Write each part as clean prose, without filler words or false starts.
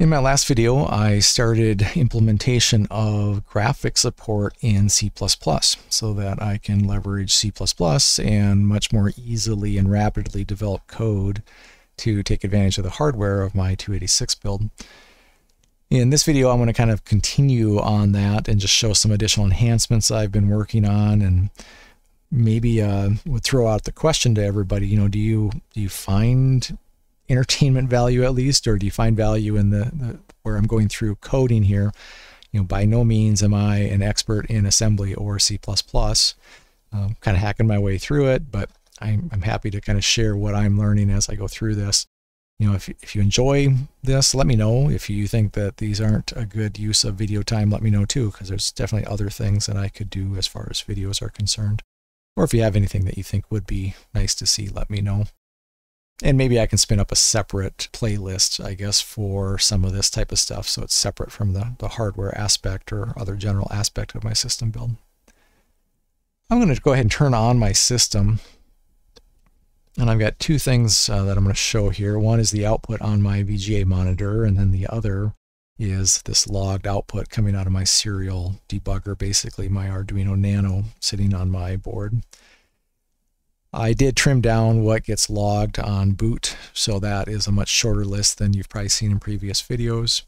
In my last video, I started implementation of graphic support in C++ so that I can leverage C++ and much more easily and rapidly develop code to take advantage of the hardware of my 286 build. In this video, I'm going to kind of continue on that and just show some additional enhancements I've been working on, and maybe would throw out the question to everybody, do you find entertainment value at least, or do you find value in the where I'm going through coding here? By no means am I an expert in assembly or C++. Kind of hacking my way through it, but I'm happy to kind of share what I'm learning as I go through this. If you enjoy this, let me know. If you think that these aren't a good use of video time, let me know too, because there's definitely other things that I could do as far as videos are concerned. Or if you have anything that you think would be nice to see, let me know. And maybe I can spin up a separate playlist, I guess, for some of this type of stuff, so it's separate from the hardware aspect or other general aspect of my system build. I'm going to go ahead and turn on my system. And I've got two things that I'm going to show here. One is the output on my VGA monitor, and then the other is this logged output coming out of my serial debugger, basically my Arduino Nano sitting on my board. I did trim down what gets logged on boot, so that is a much shorter list than you've probably seen in previous videos.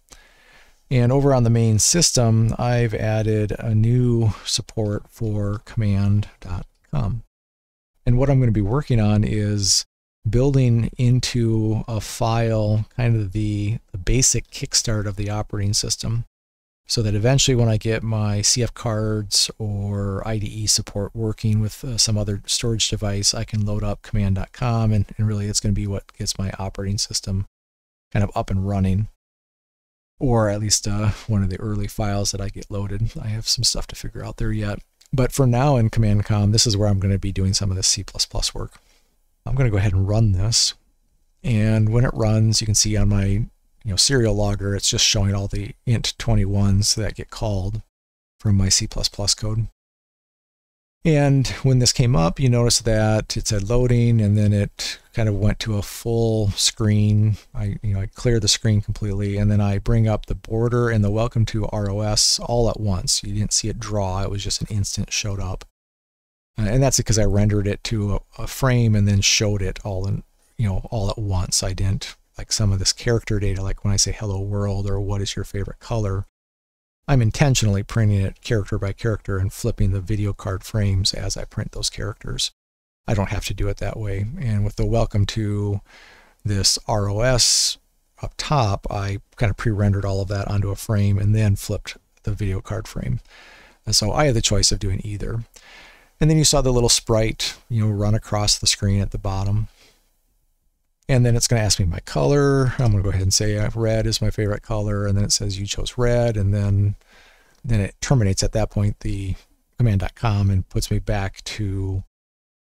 And over on the main system, I've added a new support for Commandcom. And what I'm going to be working on is building into a file kind of the basic kickstart of the operating system, so that eventually when I get my CF cards or IDE support working with some other storage device, I can load up Command.com, and really it's going to be what gets my operating system kind of up and running. Or at least one of the early files that I get loaded. I have some stuff to figure out there yet. But for now in Commandcom, this is where I'm going to be doing some of this C++ work. I'm going to go ahead and run this. And when it runs, you can see on my serial logger, it's just showing all the int21s that get called from my C++ code. And when this came up, you notice that it said loading, and then it kind of went to a full screen. I clear the screen completely, and then I bring up the border and the welcome to ROS all at once. You didn't see it draw, it was just an instant showed up. And that's because I rendered it to a frame and then showed it all in, all at once. I didn't, like some of this character data, like when I say hello world or what is your favorite color, I'm intentionally printing it character by character and flipping the video card frames as I print those characters. I don't have to do it that way. And with the welcome to this ROS up top, I kind of pre-rendered all of that onto a frame and then flipped the video card frame. And so I had the choice of doing either. And then you saw the little sprite, run across the screen at the bottom. And then it's going to ask me my color. I'm going to go ahead and say red is my favorite color. And then it says you chose red. And then it terminates at that point the Command.com and puts me back to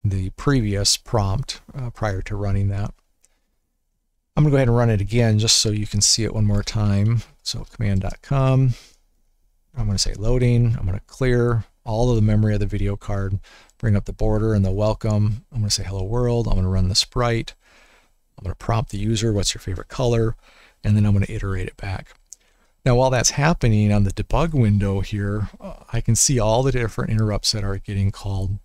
the previous prompt prior to running that. I'm going to go ahead and run it again just so you can see it one more time. So Command.com. I'm going to say loading. I'm going to clear all of the memory of the video card, bring up the border and the welcome. I'm going to say hello world. I'm going to run the sprite. I'm going to prompt the user, what's your favorite color, and then I'm going to iterate it back. Now, while that's happening on the debug window here, I can see all the different interrupts that are getting called.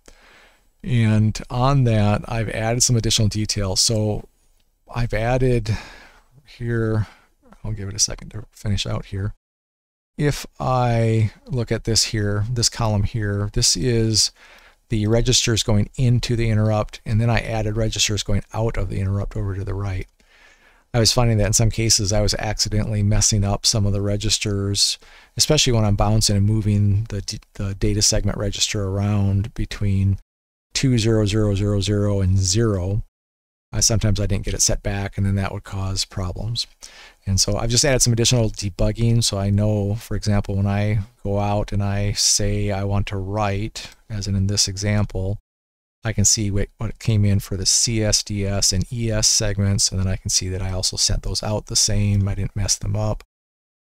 And on that, I've added some additional details. So I've added here, I'll give it a second to finish out here. If I look at this here, this column here, this is the registers going into the interrupt, and then I added registers going out of the interrupt over to the right. I was finding that in some cases I was accidentally messing up some of the registers, especially when I'm bouncing and moving the data segment register around between 20000 and 0. Sometimes I didn't get it set back, and then that would cause problems. And so I've just added some additional debugging, so I know, for example, when I go out and I say I want to write, as in this example, I can see what came in for the CS, DS, and ES segments, and then I can see that I also sent those out the same. I didn't mess them up.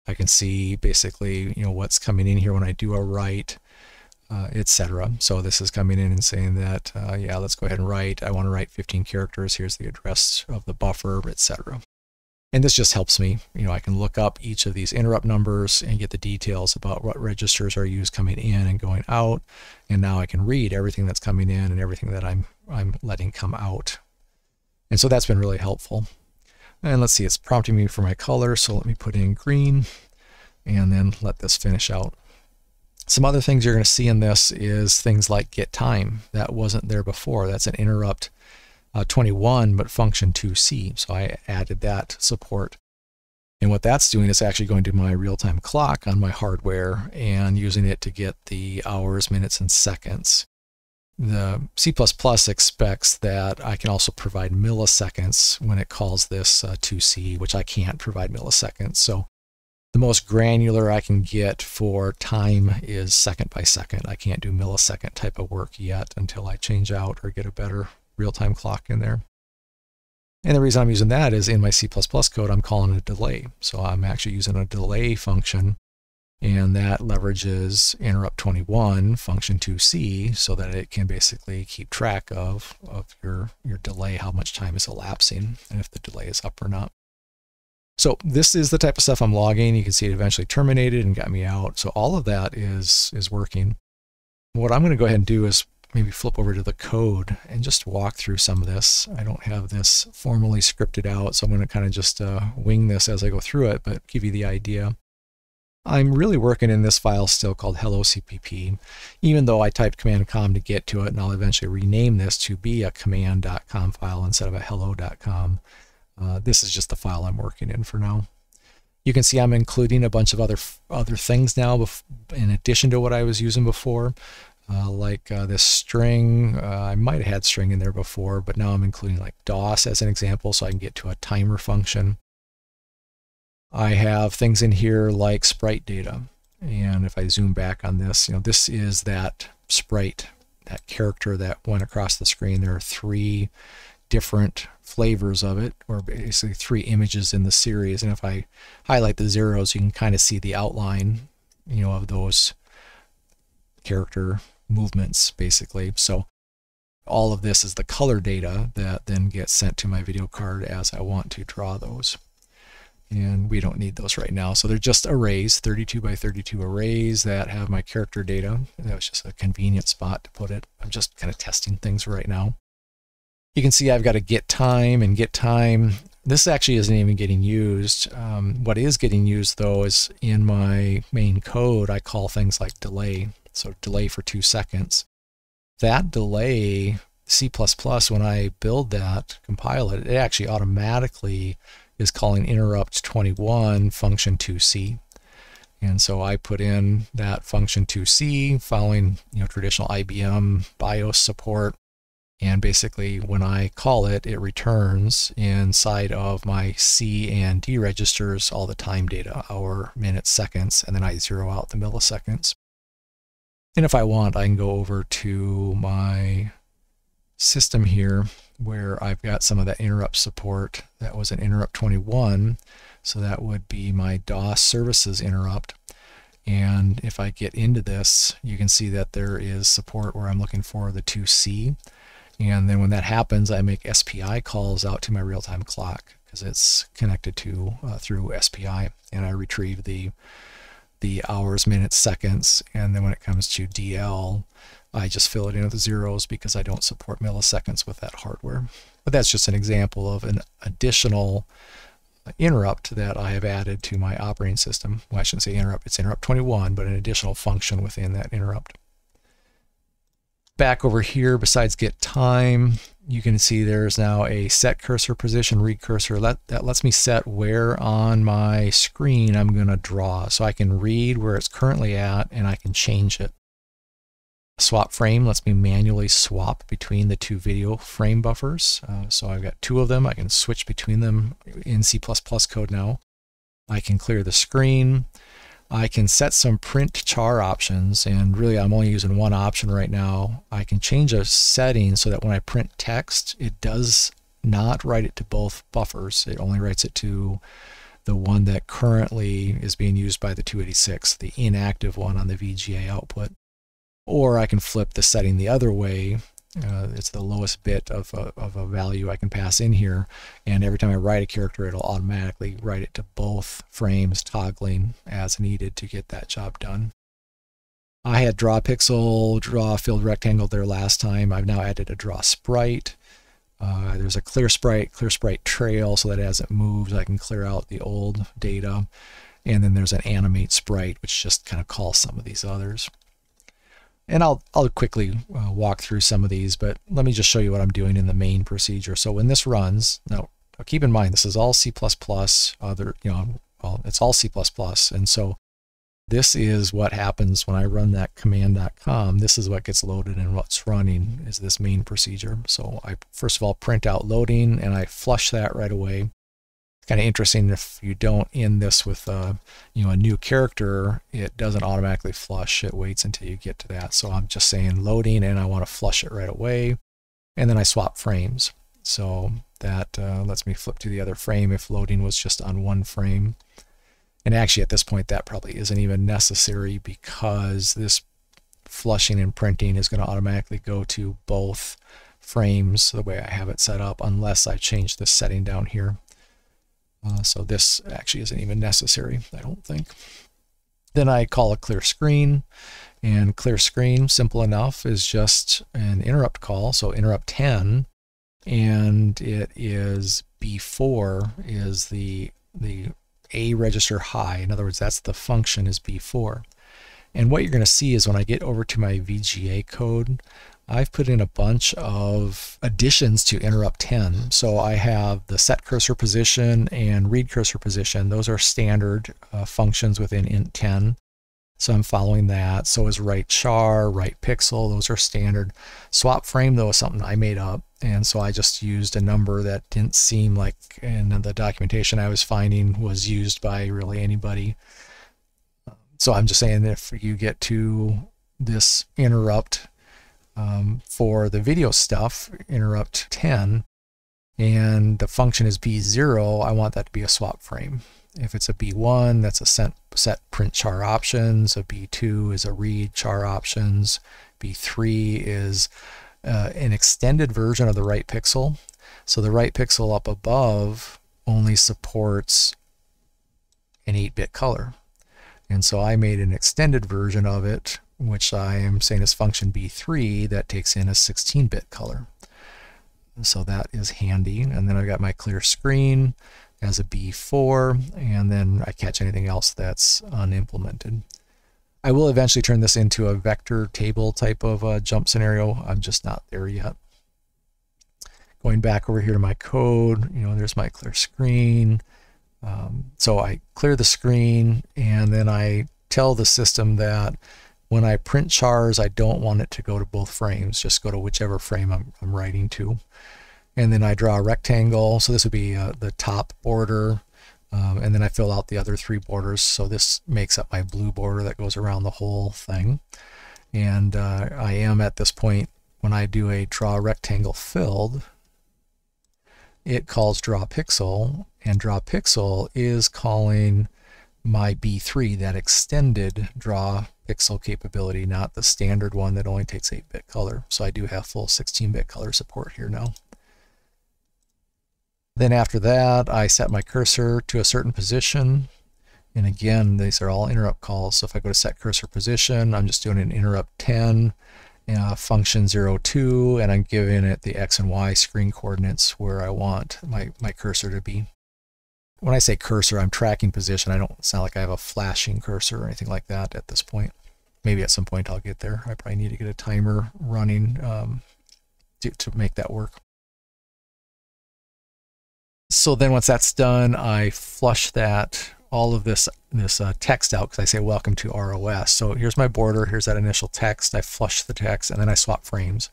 I can see basically, what's coming in here when I do a write, etc. So this is coming in and saying that, yeah, let's go ahead and write. I want to write 15 characters. Here's the address of the buffer, etc. And this just helps me. I can look up each of these interrupt numbers and get the details about what registers are used coming in and going out. And now I can read everything that's coming in and everything that I'm letting come out. And so that's been really helpful. And let's see, it's prompting me for my color, so let me put in green and then let this finish out. Some other things you're going to see in this is things like GetTime. That wasn't there before. That's an interrupt 21, but function 2C. So I added that support. And what that's doing is actually going to my real-time clock on my hardware and using it to get the hours, minutes, and seconds. The C++ expects that I can also provide milliseconds when it calls this 2C, which I can't provide milliseconds. So the most granular I can get for time is second by second. I can't do millisecond type of work yet until I change out or get a better real-time clock in there. And the reason I'm using that is in my C++ code, I'm calling a delay. So I'm actually using a delay function, and that leverages interrupt 21 function 2C so that it can basically keep track of your delay, how much time is elapsing, and if the delay is up or not. So this is the type of stuff I'm logging. You can see it eventually terminated and got me out. So all of that is working. What I'm going to go ahead and do is maybe flip over to the code and just walk through some of this. I don't have this formally scripted out, so I'm going to kind of just wing this as I go through it, but give you the idea. I'm really working in this file still called hello CPP, even though I typed Commandcom to get to it, and I'll eventually rename this to be a command.com file instead of a hello.com. This is just the file I'm working in for now. You can see I'm including a bunch of other things now in addition to what I was using before. Like this string, I might have had string in there before, but now I'm including like DOS as an example, so I can get to a timer function. I have things in here like sprite data, and if I zoom back on this, this is that sprite, that character that went across the screen. There are 3 different flavors of it, or basically 3 images in the series, and if I highlight the zeros, you can kind of see the outline, of those character movements basically. So all of this is the color data that then gets sent to my video card as I want to draw those. And we don't need those right now. So they're just arrays, 32 by 32 arrays that have my character data. That was just a convenient spot to put it. I'm just kind of testing things right now. You can see I've got a GetTime, and GetTime, this actually isn't even getting used. What is getting used though is in my main code, I call things like delay. So delay for 2 seconds. That delay, C++, when I build that, compile it, it actually automatically is calling interrupt 21 function 2C. And so I put in that function 2C following traditional IBM BIOS support. And basically when I call it, it returns inside of my C and D registers all the time data, hour, minutes, seconds, and then I zero out the milliseconds. And if I want, I can go over to my system here where I've got some of that interrupt support. That was an interrupt 21, so that would be my DOS services interrupt. And if I get into this, you can see that there is support where I'm looking for the 2C. And then when that happens, I make SPI calls out to my real-time clock because it's connected to through SPI, and I retrieve the hours, minutes, seconds. And then when it comes to DL, I just fill it in with zeros because I don't support milliseconds with that hardware. But that's just an example of an additional interrupt that I have added to my operating system. Well, I shouldn't say interrupt, it's interrupt 21, but an additional function within that interrupt. Back over here, besides GetTime, you can see there's now a set cursor position, read cursor. That lets me set where on my screen I'm going to draw. So I can read where it's currently at and I can change it. Swap frame lets me manually swap between the 2 video frame buffers. So I've got 2 of them. I can switch between them in C++ code now. I can clear the screen. I can set some print char options, and really I'm only using one option right now. I can change a setting so that when I print text, it does not write it to both buffers. It only writes it to the one that currently is being used by the 286, the inactive one on the VGA output. Or I can flip the setting the other way It's the lowest bit of a value I can pass in here, and every time I write a character, it'll automatically write it to both frames, toggling as needed to get that job done. I had draw pixel, draw filled rectangle there last time. I've now added a draw sprite. There's a clear sprite trail, so that as it moves, I can clear out the old data. And then there's an animate sprite, which just kind of calls some of these others. And I'll quickly walk through some of these, but let me just show you what I'm doing in the main procedure. So when this runs, now keep in mind this is all C++. It's all C++, and so this is what happens when I run that Commandcom. This is what gets loaded, and what's running is this main procedure. So I first of all print out loading, and I flush that right away. Kind of interesting, if you don't end this with a new character, it doesn't automatically flush. It waits until you get to that. So I'm just saying loading, and I want to flush it right away, and then I swap frames. So that lets me flip to the other frame if loading was just on one frame. And actually at this point that probably isn't even necessary, because this flushing and printing is going to automatically go to both frames the way I have it set up, unless I change this setting down here. So this actually isn't even necessary, I don't think. Then I call a clear screen, and clear screen, simple enough, is just an interrupt call. So interrupt 10, and it is B4 is the A register high. In other words, that's the function is B4. And what you're going to see is when I get over to my VGA code, I've put in a bunch of additions to interrupt 10. So I have the set cursor position and read cursor position. Those are standard functions within int 10. So I'm following that. So is write char, write pixel, those are standard. Swap frame, though, is something I made up. And so I just used a number that didn't seem like in the documentation I was finding was used by really anybody. So I'm just saying if you get to this interrupt for the video stuff, interrupt 10, and the function is B0, I want that to be a swap frame. If it's a B1, that's a set print char options. A B2 is a read char options. B3 is an extended version of the right pixel. So the right pixel up above only supports an 8-bit color. And so I made an extended version of it, which I am saying is function B3, that takes in a 16-bit color. So that is handy. And then I've got my clear screen as a B4, and then I catch anything else that's unimplemented. I will eventually turn this into a vector table type of jump scenario. I'm just not there yet. Going back over here to my code, there's my clear screen. So I clear the screen, and then I tell the system that when I print chars, I don't want it to go to both frames, just go to whichever frame I'm writing to. And then I draw a rectangle, so this would be the top border, and then I fill out the other 3 borders, so this makes up my blue border that goes around the whole thing. And I am at this point, when I do a draw rectangle filled, it calls draw pixel, and draw pixel is calling my B3, that extended draw pixel capability, not the standard one that only takes 8-bit color. So I do have full 16-bit color support here now. Then after that, I set my cursor to a certain position. And again, these are all interrupt calls. So if I go to set cursor position, I'm just doing an interrupt 10, function 02, and I'm giving it the X and Y screen coordinates where I want my cursor to be. When I say cursor, I'm tracking position. I don't sound like I have a flashing cursor or anything like that at this point. Maybe at some point I'll get there. I probably need to get a timer running to make that work. So then once that's done, I flush all of this text out, because I say welcome to ROS. So here's my border, here's that initial text, I flush the text, and then I swap frames.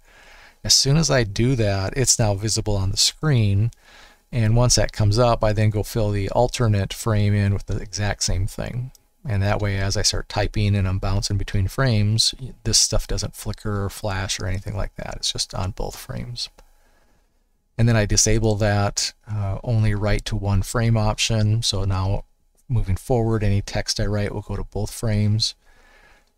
As soon as I do that, it's now visible on the screen, and once that comes up, I then go fill the alternate frame in with the exact same thing. And that way, as I start typing and I'm bouncing between frames, this stuff doesn't flicker or flash or anything like that. It's just on both frames. And then I disable that only write to one frame option. So now moving forward, any text I write will go to both frames.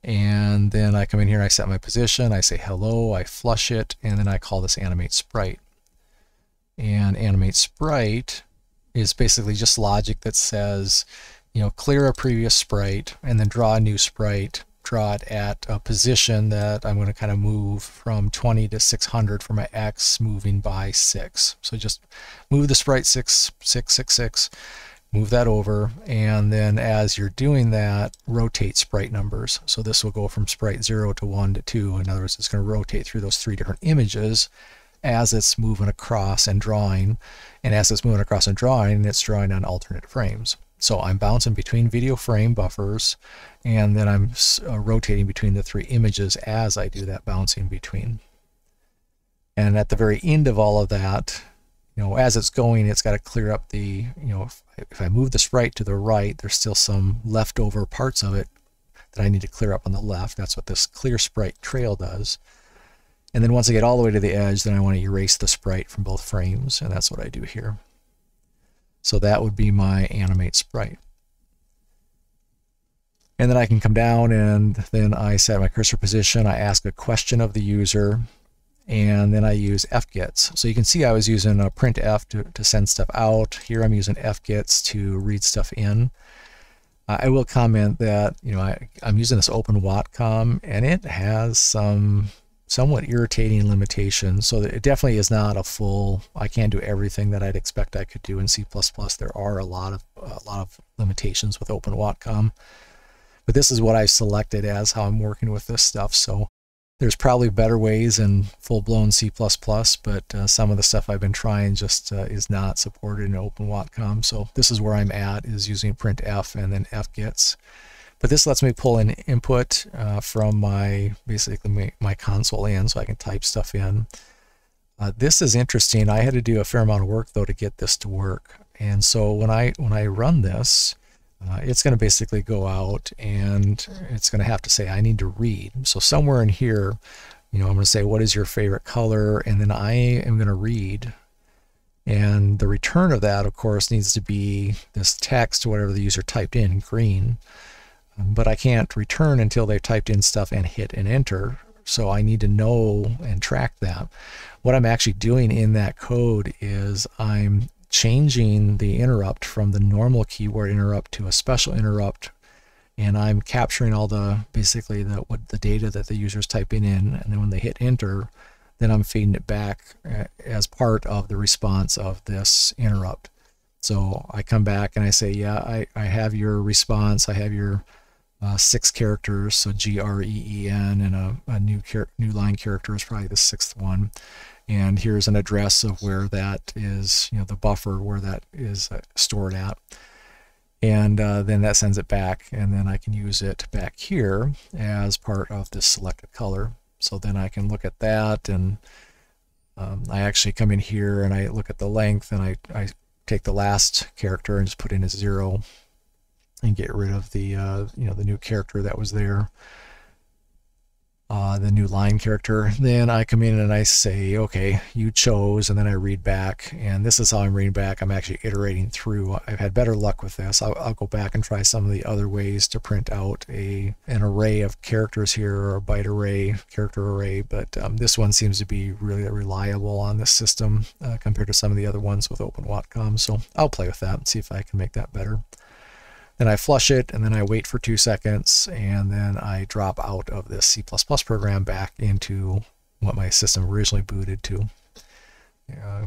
And then I come in here, I set my position, I say hello, I flush it, and then I call this Animate Sprite. And Animate Sprite is basically just logic that says, clear a previous sprite and then draw a new sprite, draw it at a position that I'm going to kind of move from 20 to 600 for my X, moving by 6. So just move the sprite 6, 6, 6, 6, move that over, and then as you're doing that, rotate sprite numbers. So this will go from sprite 0 to 1 to 2. In other words, it's going to rotate through those 3 different images as it's moving across and drawing. And as it's moving across and drawing, it's drawing on alternate frames. So I'm bouncing between video frame buffers, and then I'm rotating between the 3 images as I do that bouncing between. And at the very end of all of that, as it's going, it's got to clear up the, if I move the sprite to the right, there's still some leftover parts of it that I need to clear up on the left. That's what this clear sprite trail does. And then once I get all the way to the edge, then I want to erase the sprite from both frames, and that's what I do here. So that would be my Animate Sprite. And then I can come down and then I set my cursor position, I ask a question of the user, and then I use fgets. So you can see I was using a printf to send stuff out. Here I'm using fgets to read stuff in. I will comment that I'm using this Commandcom, and it has some somewhat irritating limitations. So it definitely is not a full, I can't do everything that I'd expect I could do in C++. There are a lot of limitations with Commandcom. But this is what I've selected as how I'm working with this stuff. So there's probably better ways in full-blown C++, but some of the stuff I've been trying just is not supported in Commandcom. So this is where I'm at, is using printf and then fgets. But this lets me pull in input from basically my console in, so I can type stuff in. This is interesting. I had to do a fair amount of work though to get this to work. And so when I run this, it's going to basically go out and it's going to have to say, I need to read. So somewhere in here, I'm going to say, what is your favorite color? And then I am going to read. And the return of that, of course, needs to be this text, whatever the user typed in, green. But I can't return until they've typed in stuff and hit an enter. So I need to know and track that. What I'm actually doing in that code is I'm changing the interrupt from the normal keyword interrupt to a special interrupt, and I'm capturing all basically the data that the user's typing in, and then when they hit enter, then I'm feeding it back as part of the response of this interrupt. So I come back and I say, yeah, I have your response, I have your 6 characters, so GREEN, and a new line character is probably the 6th one. And here's an address of where that is, the buffer where that is stored at. And then that sends it back, and then I can use it back here as part of this selected color. So then I can look at that, and I actually come in here and I look at the length, and I take the last character and just put in a 0 and get rid of the the new character that was there. The new line character. Then I come in and I say, okay, you chose, and then I read back, and this is how I'm reading back. I'm actually iterating through. I've had better luck with this. I'll go back and try some of the other ways to print out an array of characters here, or a byte array, character array, but this one seems to be really reliable on this system compared to some of the other ones with Commandcom. So I'll play with that and see if I can make that better. Then I flush it, and then I wait for 2 seconds, and then I drop out of this C++ program back into what my system originally booted to.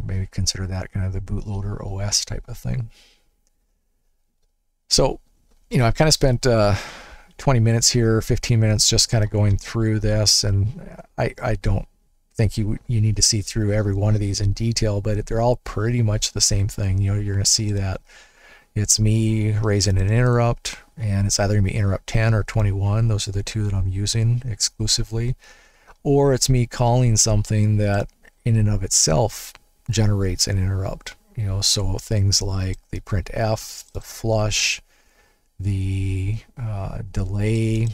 Maybe consider that kind of the bootloader OS type of thing. So, I've kind of spent 20 minutes here, 15 minutes just kind of going through this, and I don't think you need to see through every one of these in detail, but they're all pretty much the same thing. You're going to see that it's me raising an interrupt, and it's either going to be interrupt 10 or 21. Those are the 2 that I'm using exclusively. Or it's me calling something that in and of itself generates an interrupt. So things like the printf, the flush, the delay,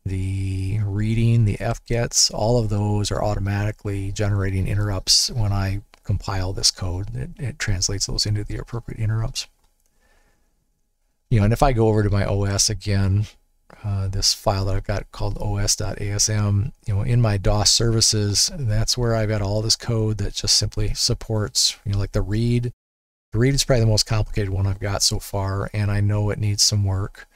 the reading, the fgets, all of those are automatically generating interrupts when I compile this code. It translates those into the appropriate interrupts. And if I go over to my OS again, this file that I've got called os.asm, in my DOS services, that's where I've got all this code that just simply supports, like the read. The read is probably the most complicated one I've got so far, and I know it needs some work.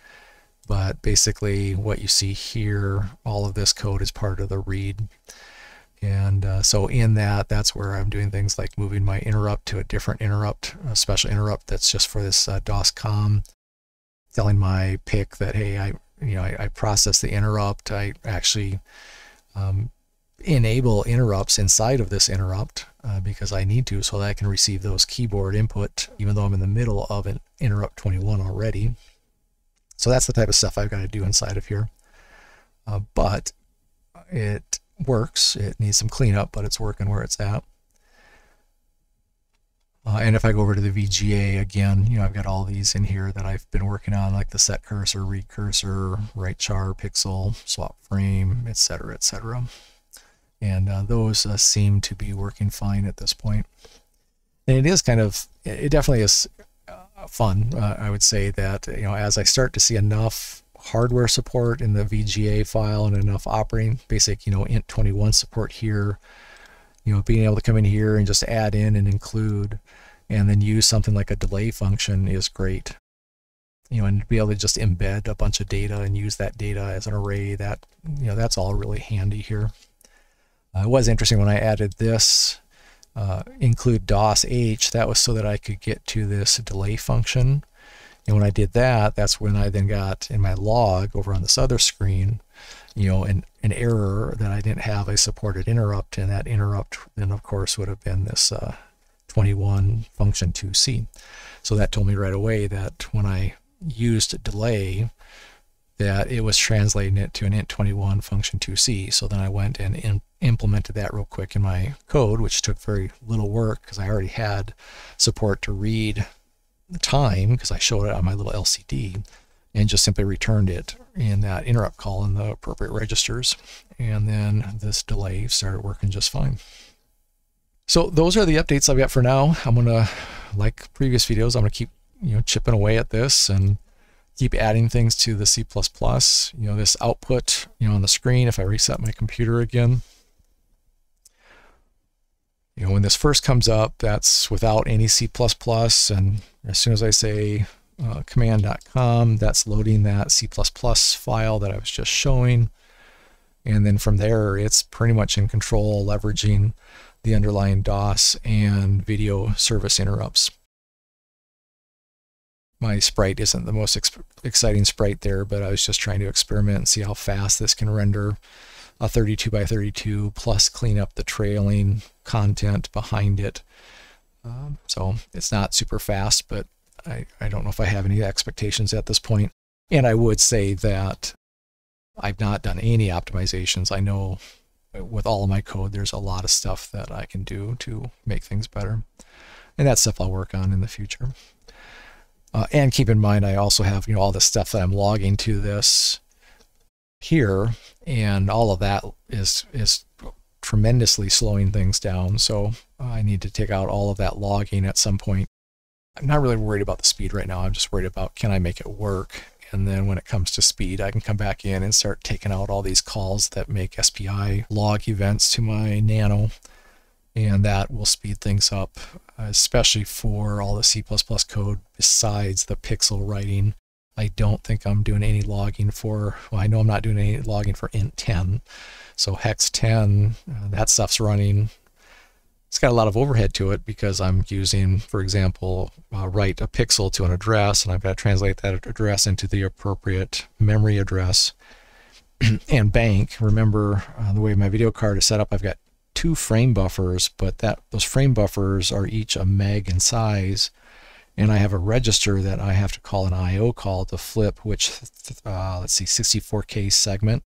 But basically what you see here, all of this code is part of the read. And so in that's where I'm doing things like moving my interrupt to a different interrupt, a special interrupt that's just for this DOS-COM, telling my PIC that, hey, I process the interrupt. I actually enable interrupts inside of this interrupt because I need to, so that I can receive those keyboard input, even though I'm in the middle of an interrupt 21 already. So that's the type of stuff I've got to do inside of here. But it works. It needs some cleanup, but it's working where it's at. And if I go over to the VGA again, I've got all these in here that I've been working on, like the set cursor, read cursor, write char, pixel, swap frame, etc., etc. And those seem to be working fine at this point. And it is it definitely is fun. I would say that, as I start to see enough hardware support in the VGA file and enough operating basic, int21 support here, being able to come in here and just add in and include and then use something like a delay function is great. And to be able to just embed a bunch of data and use that data as an array, that, that's all really handy here. It was interesting when I added this include DOS H, that was so that I could get to this delay function. And when I did that, that's when I then got in my log over on this other screen, an error that I didn't have a supported interrupt, and that interrupt then of course would have been this 21 function 2c. So that told me right away that when I used delay, that it was translating it to an int21 function 2c. So then I went and implemented that real quick in my code, which took very little work because I already had support to read the time because I showed it on my little LCD, and just simply returned it in that interrupt call in the appropriate registers. And then this delay started working just fine. So those are the updates I've got for now. I'm gonna, like previous videos, I'm gonna keep chipping away at this and keep adding things to the C++. This output on the screen, if I reset my computer again, when this first comes up, that's without any C++, and as soon as I say Commandcom, that's loading that C++ file that I was just showing. And then from there, it's pretty much in control, leveraging the underlying DOS and video service interrupts. My sprite isn't the most exciting sprite there, but I was just trying to experiment and see how fast this can render a 32 by 32 plus clean up the trailing content behind it. So it's not super fast, but I don't know if I have any expectations at this point. And I would say that I've not done any optimizations. I know with all of my code, there's a lot of stuff that I can do to make things better. And that's stuff I'll work on in the future. And keep in mind, I also have all the stuff that I'm logging to this here, and all of that is tremendously slowing things down. So I need to take out all of that logging at some point. I'm not really worried about the speed right now. I'm just worried about, can I make it work? And then when it comes to speed, I can come back in and start taking out all these calls that make SPI log events to my nano. And that will speed things up, especially for all the C++ code besides the pixel writing. I don't think I'm doing any logging for, well, I know I'm not doing any logging for int10. So hex 10, that stuff's running. It's got a lot of overhead to it because I'm using, for example, write a pixel to an address, and I've got to translate that address into the appropriate memory address. And bank, remember the way my video card is set up, I've got 2 frame buffers, but those frame buffers are each a meg in size, and I have a register that I have to call an IO call to flip which, let's see, 64K segment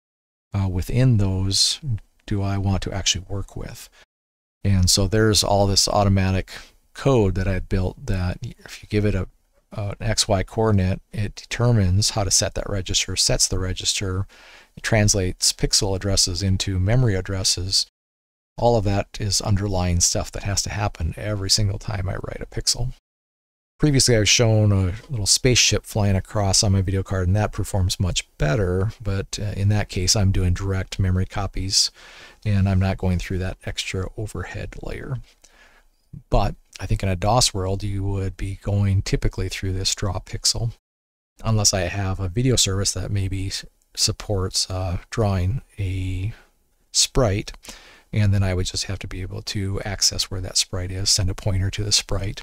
within those do I want to actually work with. And so there's all this automatic code that I built that if you give it an XY coordinate, it determines how to set that register, sets the register, it translates pixel addresses into memory addresses. All of that is underlying stuff that has to happen every single time I write a pixel. Previously, I've shown a little spaceship flying across on my video card, and that performs much better, but in that case, I'm doing direct memory copies, and I'm not going through that extra overhead layer. But I think in a DOS world, you would be going typically through this draw pixel, unless I have a video service that maybe supports drawing a sprite, and then I would just have to be able to access where that sprite is, send a pointer to the sprite,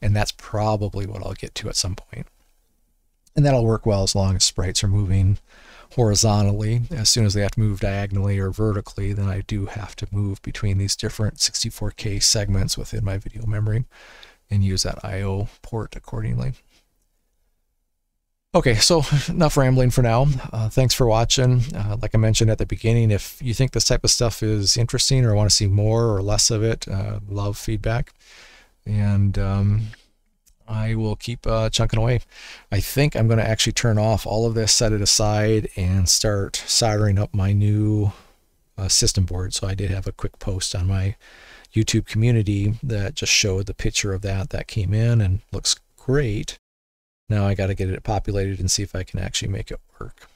and that's probably what I'll get to at some point. And that'll work well as long as sprites are moving horizontally. As soon as they have to move diagonally or vertically, then I do have to move between these different 64K segments within my video memory and use that I/O port accordingly. Okay, so enough rambling for now. Thanks for watching. Like I mentioned at the beginning, if you think this type of stuff is interesting or want to see more or less of it, love feedback. And I will keep chunking away. I think I'm going to actually turn off all of this, set it aside, and start soldering up my new system board. So I did have a quick post on my YouTube community that just showed the picture of that came in and looks great. Now I got to get it populated and see if I can actually make it work.